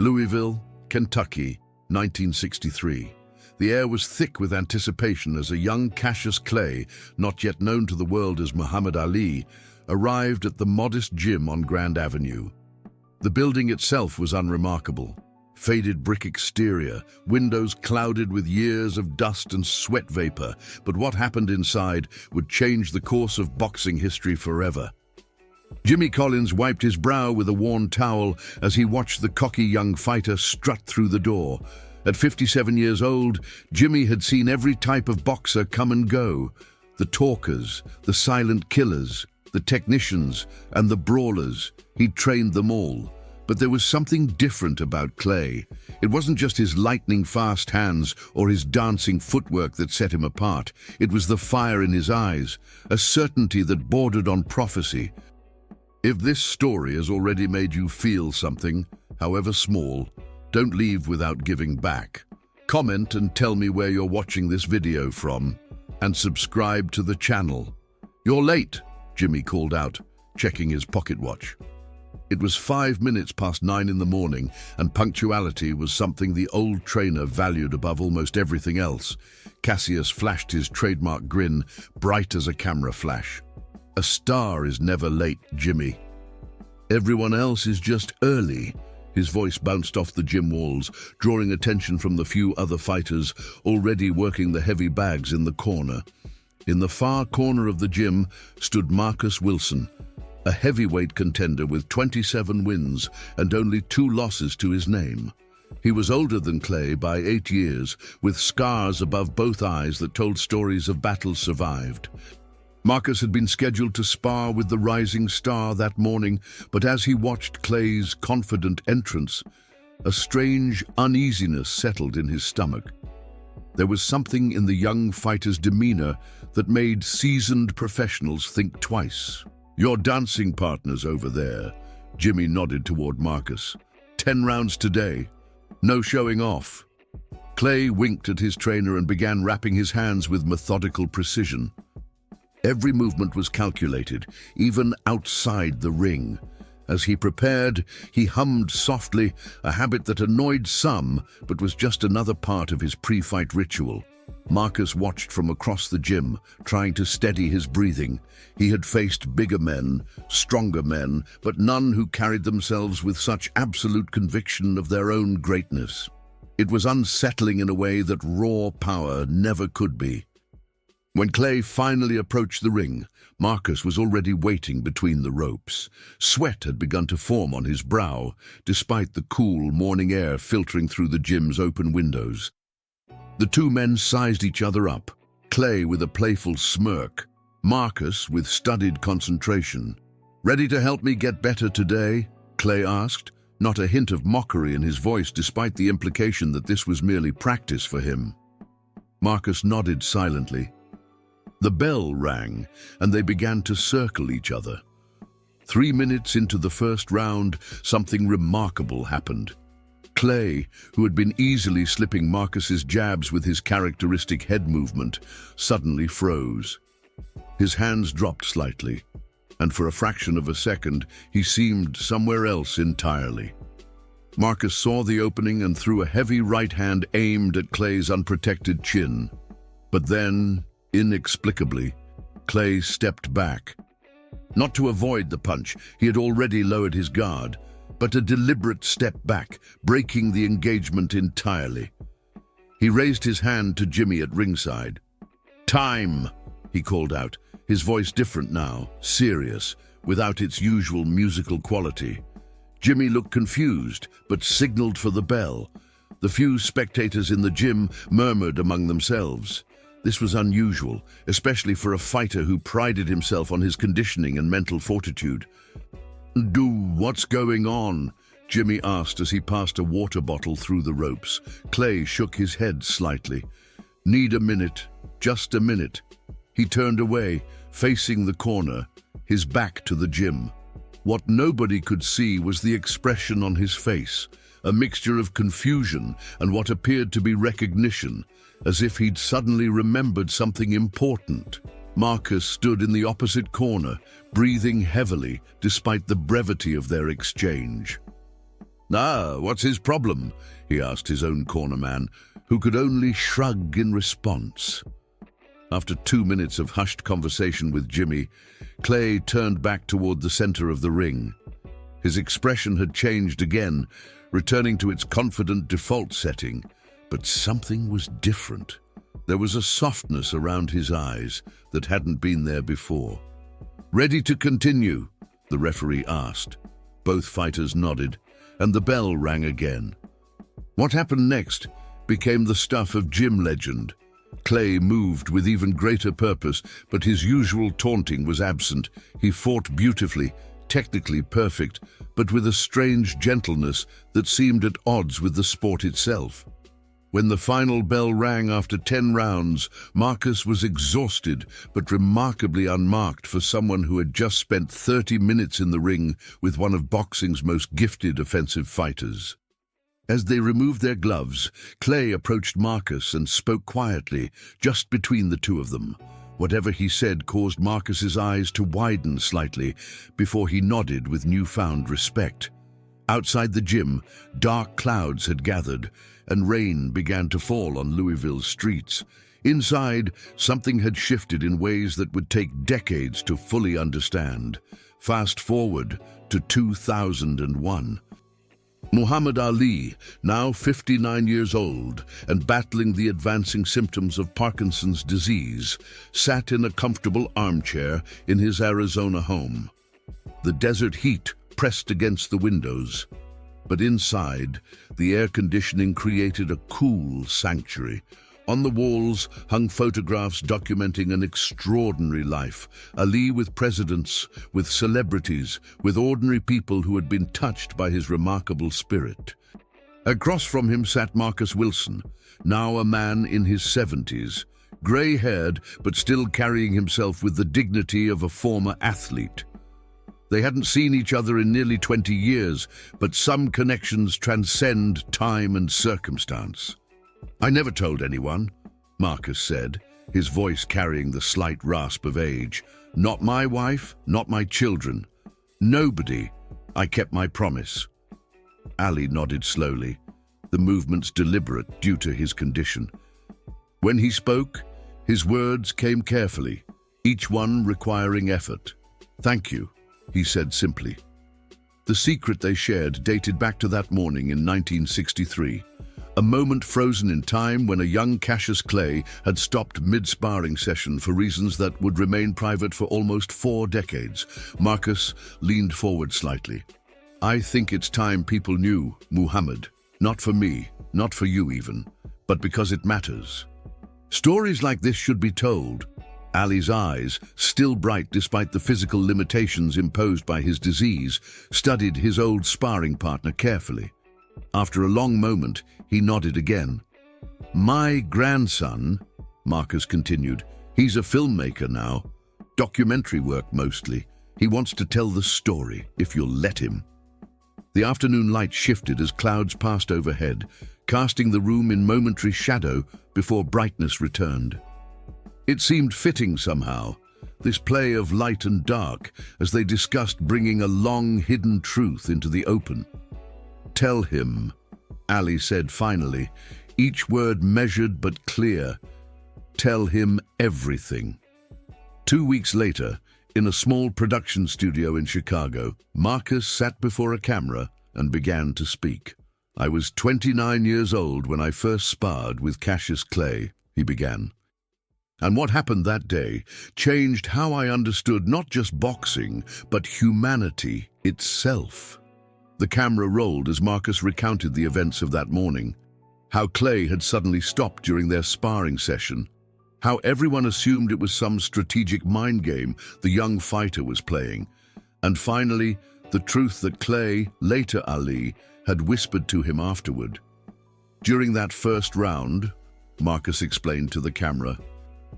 Louisville, Kentucky, 1963. The air was thick with anticipation as a young Cassius Clay, not yet known to the world as Muhammad Ali, arrived at the modest gym on Grand Avenue. The building itself was unremarkable. Faded brick exterior, windows clouded with years of dust and sweat vapor, but what happened inside would change the course of boxing history forever. Jimmy Collins wiped his brow with a worn towel as he watched the cocky young fighter strut through the door. At 57 years old, Jimmy had seen every type of boxer come and go. The talkers, the silent killers, the technicians, and the brawlers. He'd trained them all. But there was something different about Clay. It wasn't just his lightning-fast hands or his dancing footwork that set him apart. It was the fire in his eyes, a certainty that bordered on prophecy. If this story has already made you feel something, however small, don't leave without giving back. Comment and tell me where you're watching this video from, and subscribe to the channel. "You're late," Jimmy called out, checking his pocket watch. It was 5 minutes past 9 in the morning, and punctuality was something the old trainer valued above almost everything else. Cassius flashed his trademark grin, bright as a camera flash. "A star is never late, Jimmy. Everyone else is just early." His voice bounced off the gym walls, drawing attention from the few other fighters already working the heavy bags in the corner. In the far corner of the gym stood Marcus Wilson, a heavyweight contender with 27 wins and only 2 losses to his name. He was older than Clay by 8 years, with scars above both eyes that told stories of battles survived. Marcus had been scheduled to spar with the rising star that morning, but as he watched Clay's confident entrance, a strange uneasiness settled in his stomach. There was something in the young fighter's demeanor that made seasoned professionals think twice. "Your dancing partner's over there," Jimmy nodded toward Marcus. 10 rounds today. No showing off." Clay winked at his trainer and began wrapping his hands with methodical precision. Every movement was calculated, even outside the ring. As he prepared, he hummed softly, a habit that annoyed some, but was just another part of his pre-fight ritual. Marcus watched from across the gym, trying to steady his breathing. He had faced bigger men, stronger men, but none who carried themselves with such absolute conviction of their own greatness. It was unsettling in a way that raw power never could be. When Clay finally approached the ring, Marcus was already waiting between the ropes. Sweat had begun to form on his brow, despite the cool morning air filtering through the gym's open windows. The two men sized each other up, Clay with a playful smirk, Marcus with studied concentration. "Ready to help me get better today?" Clay asked, not a hint of mockery in his voice despite the implication that this was merely practice for him. Marcus nodded silently. The bell rang, and they began to circle each other. 3 minutes into the first round, something remarkable happened. Clay, who had been easily slipping Marcus's jabs with his characteristic head movement, suddenly froze. His hands dropped slightly, and for a fraction of a second, he seemed somewhere else entirely. Marcus saw the opening and threw a heavy right hand aimed at Clay's unprotected chin. But then, inexplicably, Clay stepped back. Not to avoid the punch, he had already lowered his guard, but a deliberate step back, breaking the engagement entirely. He raised his hand to Jimmy at ringside. "Time!" he called out, his voice different now, serious, without its usual musical quality. Jimmy looked confused, but signaled for the bell. The few spectators in the gym murmured among themselves. This was unusual, especially for a fighter who prided himself on his conditioning and mental fortitude. "What's going on?" Jimmy asked as he passed a water bottle through the ropes. Clay shook his head slightly. "Need a minute, just a minute." He turned away, facing the corner, his back to the gym. What nobody could see was the expression on his face, a mixture of confusion and what appeared to be recognition, as if he'd suddenly remembered something important. Marcus stood in the opposite corner, breathing heavily despite the brevity of their exchange. "Ah, what's his problem?" he asked his own cornerman, who could only shrug in response. After 2 minutes of hushed conversation with Jimmy, Clay turned back toward the center of the ring. His expression had changed again, returning to its confident default setting, but something was different. There was a softness around his eyes that hadn't been there before. "Ready to continue?" the referee asked. Both fighters nodded, and the bell rang again. What happened next became the stuff of gym legend. Clay moved with even greater purpose, but his usual taunting was absent. He fought beautifully, technically perfect, but with a strange gentleness that seemed at odds with the sport itself. When the final bell rang after 10 rounds, Marcus was exhausted, but remarkably unmarked for someone who had just spent 30 minutes in the ring with one of boxing's most gifted offensive fighters. As they removed their gloves, Clay approached Marcus and spoke quietly, just between the two of them. Whatever he said caused Marcus's eyes to widen slightly before he nodded with newfound respect. Outside the gym, dark clouds had gathered, and rain began to fall on Louisville's streets. Inside, something had shifted in ways that would take decades to fully understand. Fast forward to 2001. Muhammad Ali, now 59 years old and battling the advancing symptoms of Parkinson's disease, sat in a comfortable armchair in his Arizona home. The desert heat pressed against the windows, but inside, the air conditioning created a cool sanctuary. On the walls hung photographs documenting an extraordinary life. Ali with presidents, with celebrities, with ordinary people who had been touched by his remarkable spirit. Across from him sat Marcus Wilson, now a man in his 70s, gray-haired but still carrying himself with the dignity of a former athlete. They hadn't seen each other in nearly 20 years, but some connections transcend time and circumstance. "I never told anyone," Marcus said, his voice carrying the slight rasp of age. "Not my wife, not my children. Nobody. I kept my promise." Ali nodded slowly, the movements deliberate due to his condition. When he spoke, his words came carefully, each one requiring effort. "Thank you," he said simply. The secret they shared dated back to that morning in 1963, a moment frozen in time when a young Cassius Clay had stopped mid-sparring session for reasons that would remain private for almost 4 decades. Marcus leaned forward slightly. "I think it's time people knew, Muhammad. Not for me, not for you even, but because it matters. Stories like this should be told." Ali's eyes, still bright despite the physical limitations imposed by his disease, studied his old sparring partner carefully. After a long moment, he nodded again. "My grandson," Marcus continued, "he's a filmmaker now. Documentary work mostly. He wants to tell the story, if you'll let him." The afternoon light shifted as clouds passed overhead, casting the room in momentary shadow before brightness returned. It seemed fitting somehow, this play of light and dark, as they discussed bringing a long-hidden truth into the open. "Tell him," Ali said finally, each word measured but clear. "Tell him everything." 2 weeks later, in a small production studio in Chicago, Marcus sat before a camera and began to speak. "I was 29 years old when I first sparred with Cassius Clay," he began. "And what happened that day changed how I understood not just boxing, but humanity itself." The camera rolled as Marcus recounted the events of that morning. How Clay had suddenly stopped during their sparring session. How everyone assumed it was some strategic mind game the young fighter was playing. And finally, the truth that Clay, later Ali, had whispered to him afterward. During that first round, Marcus explained to the camera,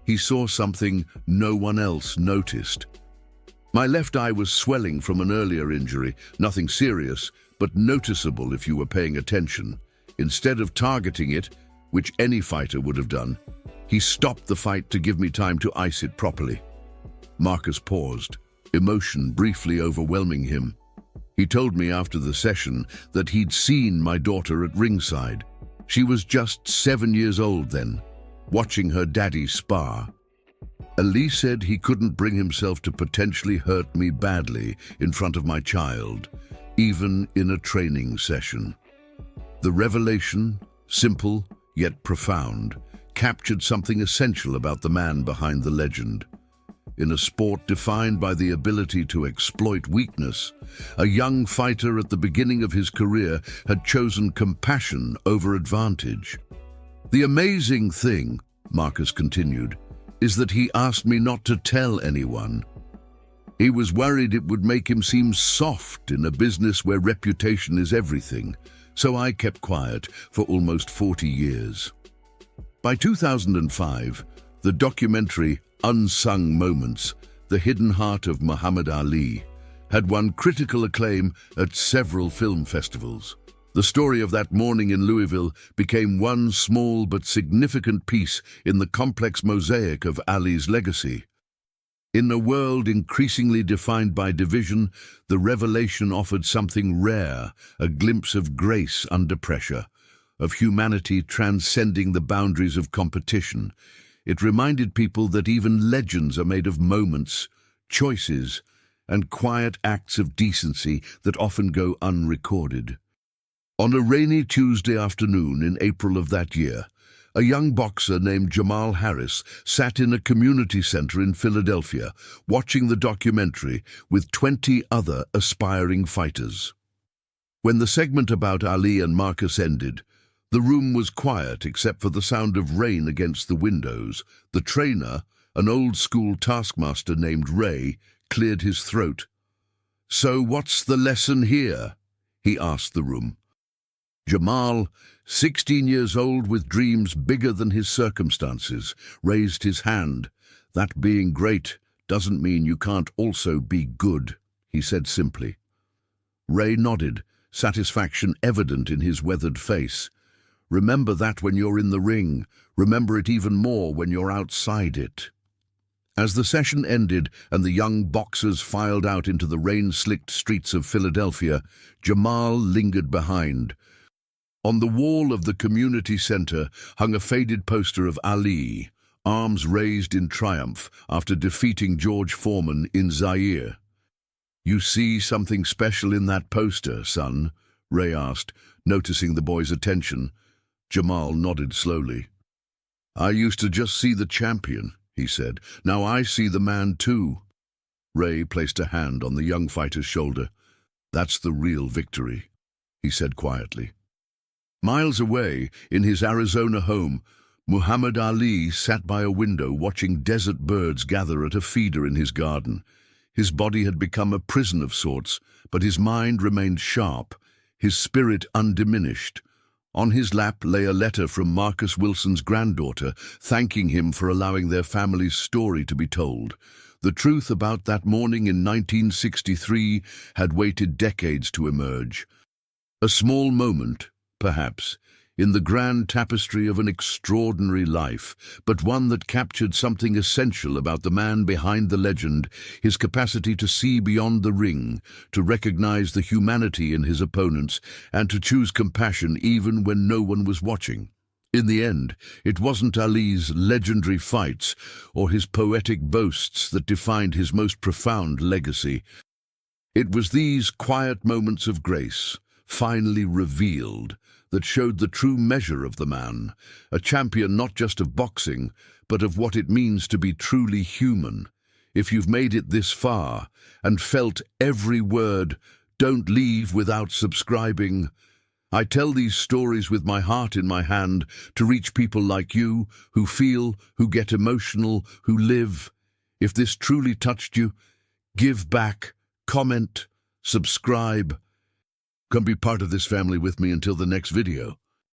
he saw something no one else noticed. "My left eye was swelling from an earlier injury, nothing serious, but noticeable if you were paying attention. Instead of targeting it, which any fighter would have done, he stopped the fight to give me time to ice it properly." Marcus paused, emotion briefly overwhelming him. He told me after the session that he'd seen my daughter at ringside. She was just 7 years old then, watching her daddy spar. Ali said he couldn't bring himself to potentially hurt me badly in front of my child, even in a training session. The revelation, simple yet profound, captured something essential about the man behind the legend. In a sport defined by the ability to exploit weakness, a young fighter at the beginning of his career had chosen compassion over advantage. The amazing thing, Marcus continued, is that he asked me not to tell anyone. He was worried it would make him seem soft in a business where reputation is everything, so I kept quiet for almost 40 years. By 2005, the documentary Unsung Moments, The Hidden Heart of Muhammad Ali, had won critical acclaim at several film festivals. The story of that morning in Louisville became one small but significant piece in the complex mosaic of Ali's legacy. In a world increasingly defined by division, the revelation offered something rare, a glimpse of grace under pressure, of humanity transcending the boundaries of competition. It reminded people that even legends are made of moments, choices, and quiet acts of decency that often go unrecorded. On a rainy Tuesday afternoon in April of that year, a young boxer named Jamal Harris sat in a community center in Philadelphia, watching the documentary with 20 other aspiring fighters. When the segment about Ali and Marcus ended, the room was quiet except for the sound of rain against the windows. The trainer, an old-school taskmaster named Ray, cleared his throat. "So what's the lesson here?" he asked the room. Jamal, 16 years old with dreams bigger than his circumstances, raised his hand. "That being great doesn't mean you can't also be good," he said simply. Ray nodded, satisfaction evident in his weathered face. "Remember that when you're in the ring. Remember it even more when you're outside it." As the session ended and the young boxers filed out into the rain-slicked streets of Philadelphia, Jamal lingered behind. On the wall of the community center hung a faded poster of Ali, arms raised in triumph after defeating George Foreman in Zaire. "You see something special in that poster, son?" Ray asked, noticing the boy's attention. Jamal nodded slowly. "I used to just see the champion," he said. "Now I see the man too." Ray placed a hand on the young fighter's shoulder. "That's the real victory," he said quietly. Miles away, in his Arizona home, Muhammad Ali sat by a window watching desert birds gather at a feeder in his garden. His body had become a prison of sorts, but his mind remained sharp, his spirit undiminished. On his lap lay a letter from Marcus Wilson's granddaughter, thanking him for allowing their family's story to be told. The truth about that morning in 1963 had waited decades to emerge. A small moment, perhaps, in the grand tapestry of an extraordinary life, but one that captured something essential about the man behind the legend, his capacity to see beyond the ring, to recognize the humanity in his opponents, and to choose compassion even when no one was watching. In the end, it wasn't Ali's legendary fights or his poetic boasts that defined his most profound legacy. It was these quiet moments of grace, finally revealed, that showed the true measure of the man, a champion not just of boxing, but of what it means to be truly human. If you've made it this far and felt every word, don't leave without subscribing. I tell these stories with my heart in my hand to reach people like you, who feel, who get emotional, who live. If this truly touched you, give back, comment, subscribe. Come be part of this family with me until the next video.